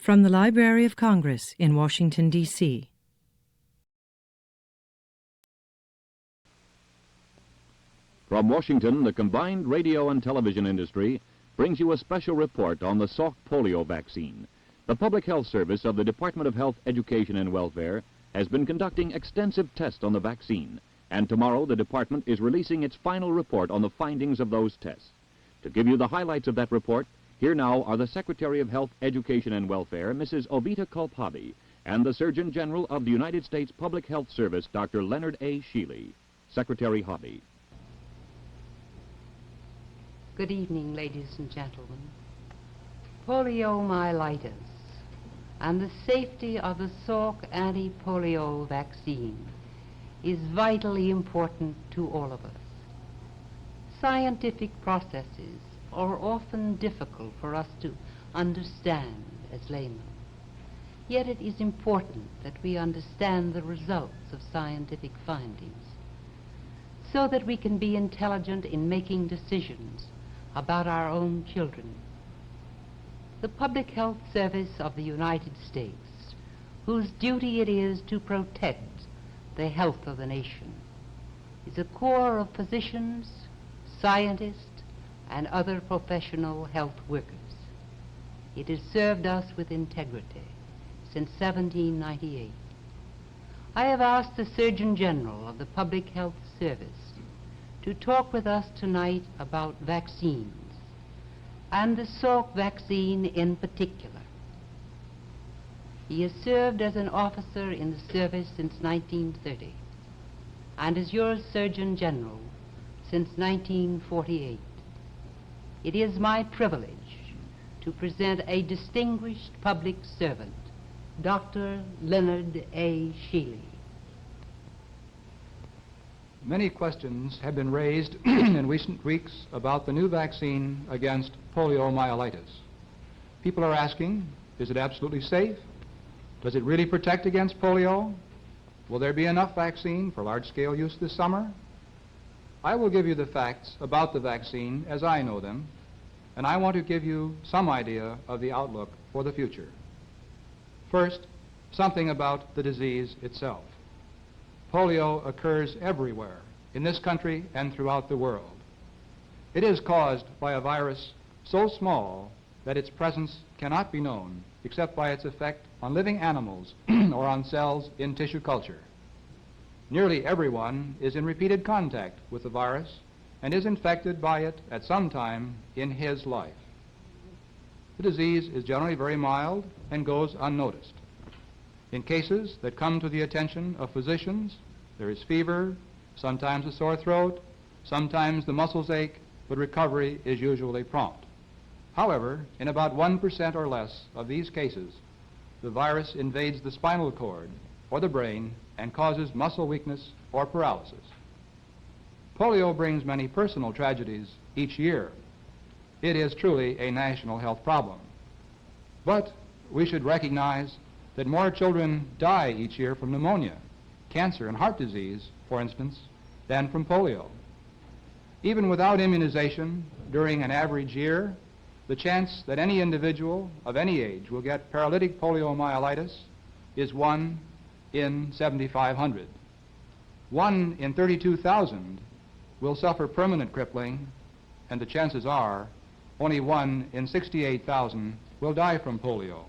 From the Library of Congress in Washington, D.C. From Washington, the combined radio and television industry brings you a special report on the Salk polio vaccine. The Public Health Service of the Department of Health, Education and Welfare has been conducting extensive tests on the vaccine, and tomorrow the department is releasing its final report on the findings of those tests. To give you the highlights of that report, here now are the Secretary of Health, Education and Welfare, Mrs. Ovita Kulp-Hobby, and the Surgeon General of the United States Public Health Service, Dr. Leonard A. Sheely. Secretary Hobby. Good evening, ladies and gentlemen. Poliomyelitis and the safety of the Salk anti-polio vaccine is vitally important to all of us. Scientific processes are often difficult for us to understand as laymen. Yet it is important that we understand the results of scientific findings so that we can be intelligent in making decisions about our own children. The Public Health Service of the United States, whose duty it is to protect the health of the nation, is a corps of physicians, scientists, and other professional health workers. It has served us with integrity since 1798. I have asked the Surgeon General of the Public Health Service to talk with us tonight about vaccines, and the Salk vaccine in particular. He has served as an officer in the service since 1930, and as your Surgeon General since 1948. It is my privilege to present a distinguished public servant, Dr. Leonard A. Sheely. Many questions have been raised in recent weeks about the new vaccine against poliomyelitis. People are asking, is it absolutely safe? Does it really protect against polio? Will there be enough vaccine for large-scale use this summer? I will give you the facts about the vaccine as I know them, and I want to give you some idea of the outlook for the future. First, something about the disease itself. Polio occurs everywhere, in this country and throughout the world. It is caused by a virus so small that its presence cannot be known except by its effect on living animals or on cells in tissue culture. Nearly everyone is in repeated contact with the virus and is infected by it at some time in his life. The disease is generally very mild and goes unnoticed. In cases that come to the attention of physicians, there is fever, sometimes a sore throat, sometimes the muscles ache, but recovery is usually prompt. However, in about 1% or less of these cases, the virus invades the spinal cord or the brain and causes muscle weakness or paralysis. Polio brings many personal tragedies each year. It is truly a national health problem. But we should recognize that more children die each year from pneumonia, cancer, and heart disease, for instance, than from polio. Even without immunization during an average year, the chance that any individual of any age will get paralytic poliomyelitis is 1 in 7,500. 1 in 32,000 will suffer permanent crippling, and the chances are only 1 in 68,000 will die from polio.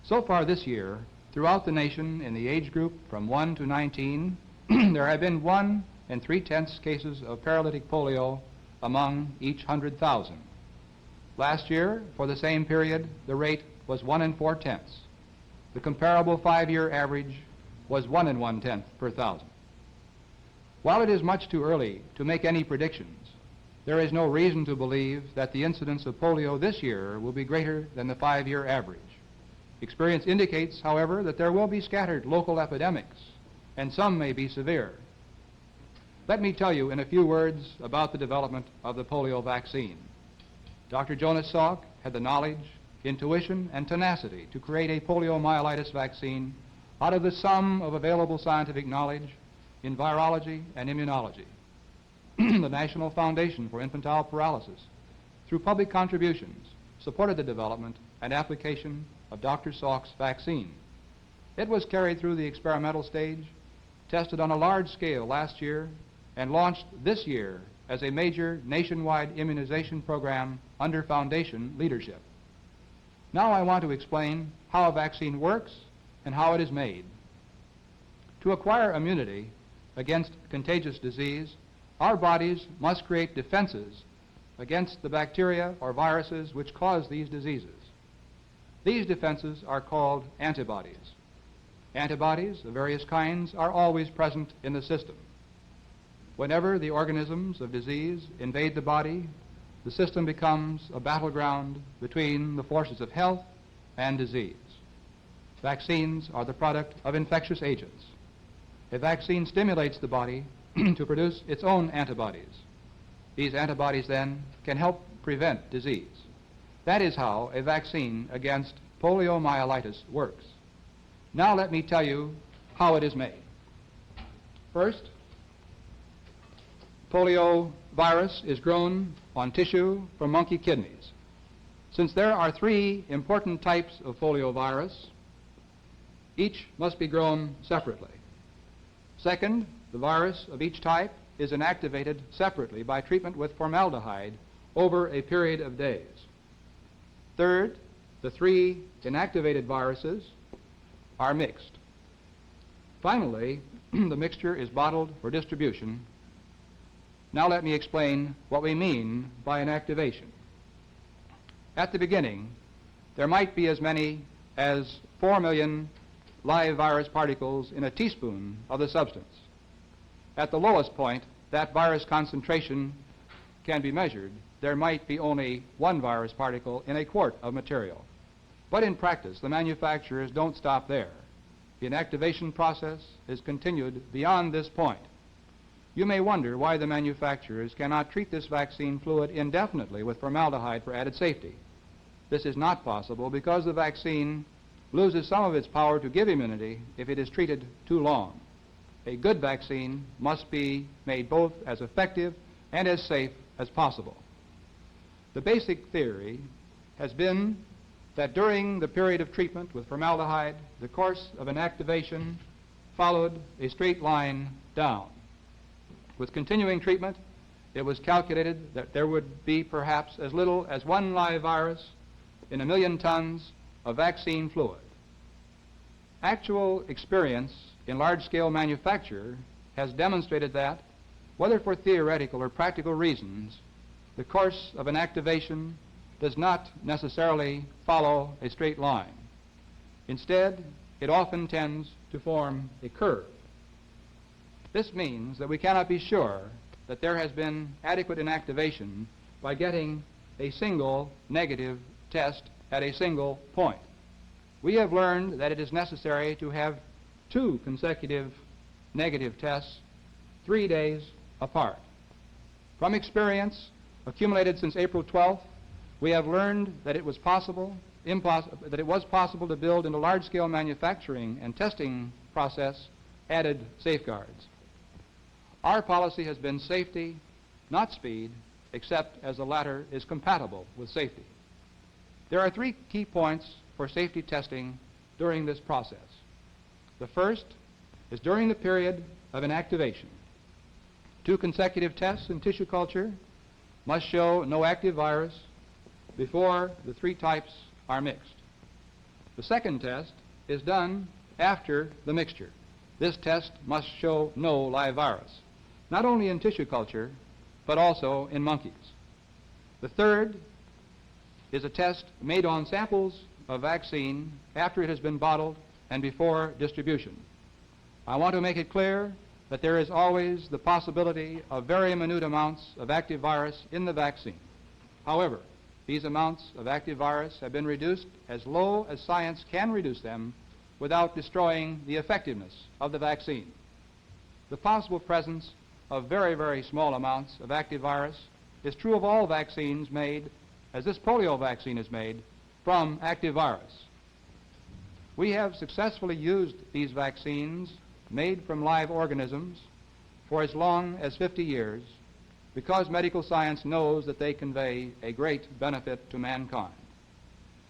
So far this year, throughout the nation in the age group from 1 to 19, there have been 1 in 3/10 cases of paralytic polio among each 100,000. Last year, for the same period, the rate was 1 in 4/10. The comparable 5-year average was 1 in 1/10 per thousand. While it is much too early to make any predictions, there is no reason to believe that the incidence of polio this year will be greater than the 5-year average. Experience indicates, however, that there will be scattered local epidemics, and some may be severe. Let me tell you in a few words about the development of the polio vaccine. Dr. Jonas Salk had the knowledge, intuition, and tenacity to create a poliomyelitis vaccine out of the sum of available scientific knowledge in virology and immunology. The National Foundation for Infantile Paralysis, through public contributions, supported the development and application of Dr. Salk's vaccine. It was carried through the experimental stage, tested on a large scale last year, and launched this year as a major nationwide immunization program under Foundation leadership. Now I want to explain how a vaccine works and how it is made. To acquire immunity against contagious disease, our bodies must create defenses against the bacteria or viruses which cause these diseases. These defenses are called antibodies. Antibodies of various kinds are always present in the system. Whenever the organisms of disease invade the body, the system becomes a battleground between the forces of health and disease. Vaccines are the product of infectious agents. A vaccine stimulates the body to produce its own antibodies. These antibodies then can help prevent disease. That is how a vaccine against poliomyelitis works. Now let me tell you how it is made. First, polio virus is grown on tissue from monkey kidneys. Since there are 3 important types of polio virus, each must be grown separately. Second, the virus of each type is inactivated separately by treatment with formaldehyde over a period of days. Third, the 3 inactivated viruses are mixed. Finally, the mixture is bottled for distribution. Now let me explain what we mean by inactivation. At the beginning, there might be as many as 4 million live virus particles in a teaspoon of the substance. At the lowest point, that virus concentration can be measured. There might be only 1 virus particle in a quart of material. But in practice, the manufacturers don't stop there. The inactivation process is continued beyond this point. You may wonder why the manufacturers cannot treat this vaccine fluid indefinitely with formaldehyde for added safety. This is not possible because the vaccine loses some of its power to give immunity if it is treated too long. A good vaccine must be made both as effective and as safe as possible. The basic theory has been that during the period of treatment with formaldehyde, the course of inactivation followed a straight line down. With continuing treatment, it was calculated that there would be perhaps as little as 1 live virus in 1 million tons of vaccine fluid. Actual experience in large-scale manufacture has demonstrated that, whether for theoretical or practical reasons, the course of inactivation does not necessarily follow a straight line. Instead, it often tends to form a curve. This means that we cannot be sure that there has been adequate inactivation by getting a single negative test at a single point. We have learned that it is necessary to have 2 consecutive negative tests 3 days apart. From experience accumulated since April 12th, we have learned that it was possible to build into large-scale manufacturing and testing process added safeguards. Our policy has been safety, not speed, except as the latter is compatible with safety. There are 3 key points for safety testing during this process. The first is during the period of inactivation. 2 consecutive tests in tissue culture must show no active virus before the 3 types are mixed. The second test is done after the mixture. This test must show no live virus, not only in tissue culture, but also in monkeys. The third is a test made on samples of vaccine after it has been bottled and before distribution. I want to make it clear that there is always the possibility of very minute amounts of active virus in the vaccine. However, these amounts of active virus have been reduced as low as science can reduce them without destroying the effectiveness of the vaccine. The possible presence of very, very small amounts of active virus is true of all vaccines made, as this polio vaccine is made, from active virus. We have successfully used these vaccines made from live organisms for as long as 50 years because medical science knows that they convey a great benefit to mankind.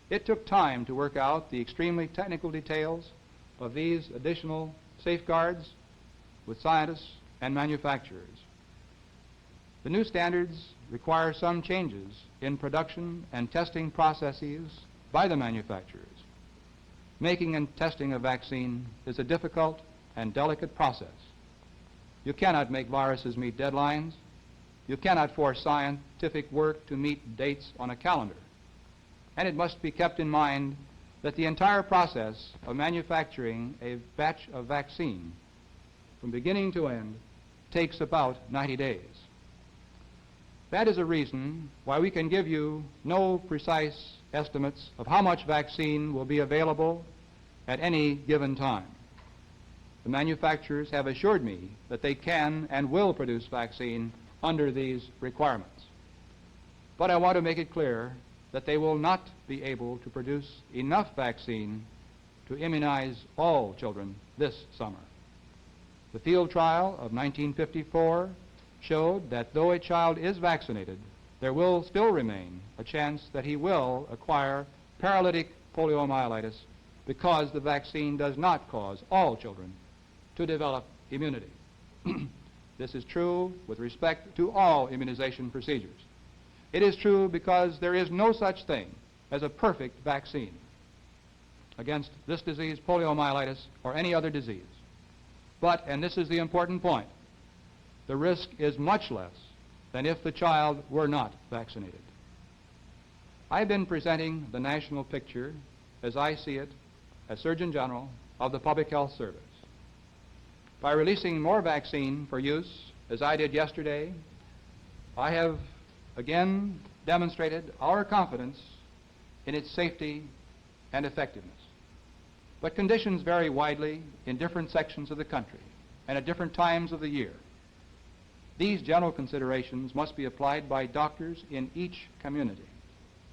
It took time to work out the extremely technical details of these additional safeguards with scientists and manufacturers. The new standards require some changes in production and testing processes by the manufacturers. Making and testing a vaccine is a difficult and delicate process. You cannot make viruses meet deadlines. You cannot force scientific work to meet dates on a calendar. And it must be kept in mind that the entire process of manufacturing a batch of vaccine from beginning to end takes about 90 days. That is a reason why we can give you no precise estimates of how much vaccine will be available at any given time. The manufacturers have assured me that they can and will produce vaccine under these requirements. But I want to make it clear that they will not be able to produce enough vaccine to immunize all children this summer. The field trial of 1954 showed that though a child is vaccinated, there will still remain a chance that he will acquire paralytic poliomyelitis because the vaccine does not cause all children to develop immunity. This is true with respect to all immunization procedures. It is true because there is no such thing as a perfect vaccine against this disease, poliomyelitis, or any other disease. But, and this is the important point, the risk is much less than if the child were not vaccinated. I've been presenting the national picture as I see it as Surgeon General of the Public Health Service. By releasing more vaccine for use, as I did yesterday, I have again demonstrated our confidence in its safety and effectiveness. But conditions vary widely in different sections of the country and at different times of the year. These general considerations must be applied by doctors in each community.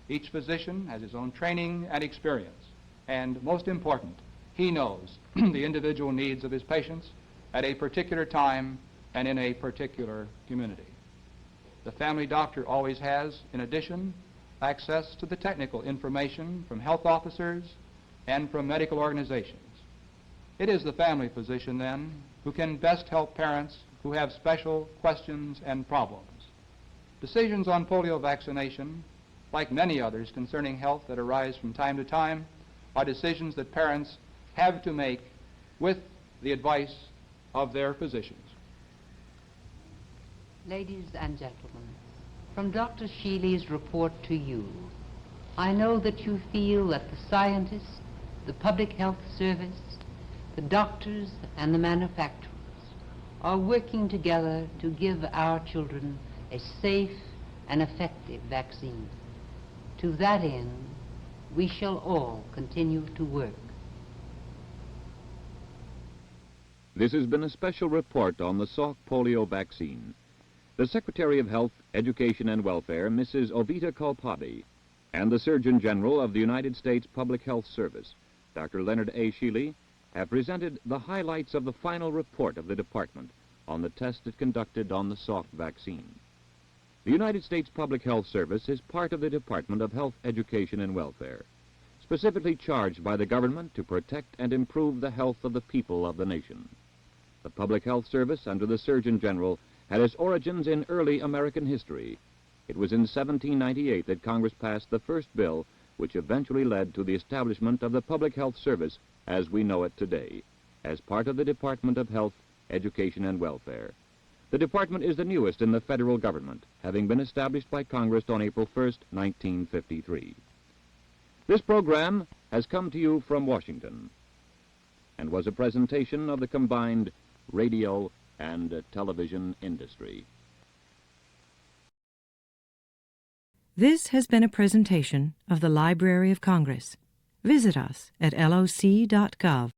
Each physician has his own training and experience, and most important, he knows the individual needs of his patients at a particular time and in a particular community. The family doctor always has, in addition, access to the technical information from health officers and from medical organizations. It is the family physician, then, who can best help parents who have special questions and problems. Decisions on polio vaccination, like many others concerning health that arise from time to time, are decisions that parents have to make with the advice of their physicians. Ladies and gentlemen, from Dr. Shealy's report to you, I know that you feel that the scientists, the public health service, the doctors, and the manufacturers are working together to give our children a safe and effective vaccine. To that end, we shall all continue to work. This has been a special report on the Salk polio vaccine. The Secretary of Health, Education and Welfare, Mrs. Ovita Kalpade, and the Surgeon General of the United States Public Health Service, Dr. Leonard A. Shealy, have presented the highlights of the final report of the Department on the test it conducted on the Salk vaccine. The United States Public Health Service is part of the Department of Health, Education and Welfare, specifically charged by the government to protect and improve the health of the people of the nation. The Public Health Service, under the Surgeon General, had its origins in early American history. It was in 1798 that Congress passed the first bill which eventually led to the establishment of the Public Health Service as we know it today, as part of the Department of Health, Education and Welfare. The department is the newest in the federal government, having been established by Congress on April 1st, 1953. This program has come to you from Washington and was a presentation of the combined radio and television industry. This has been a presentation of the Library of Congress. Visit us at loc.gov.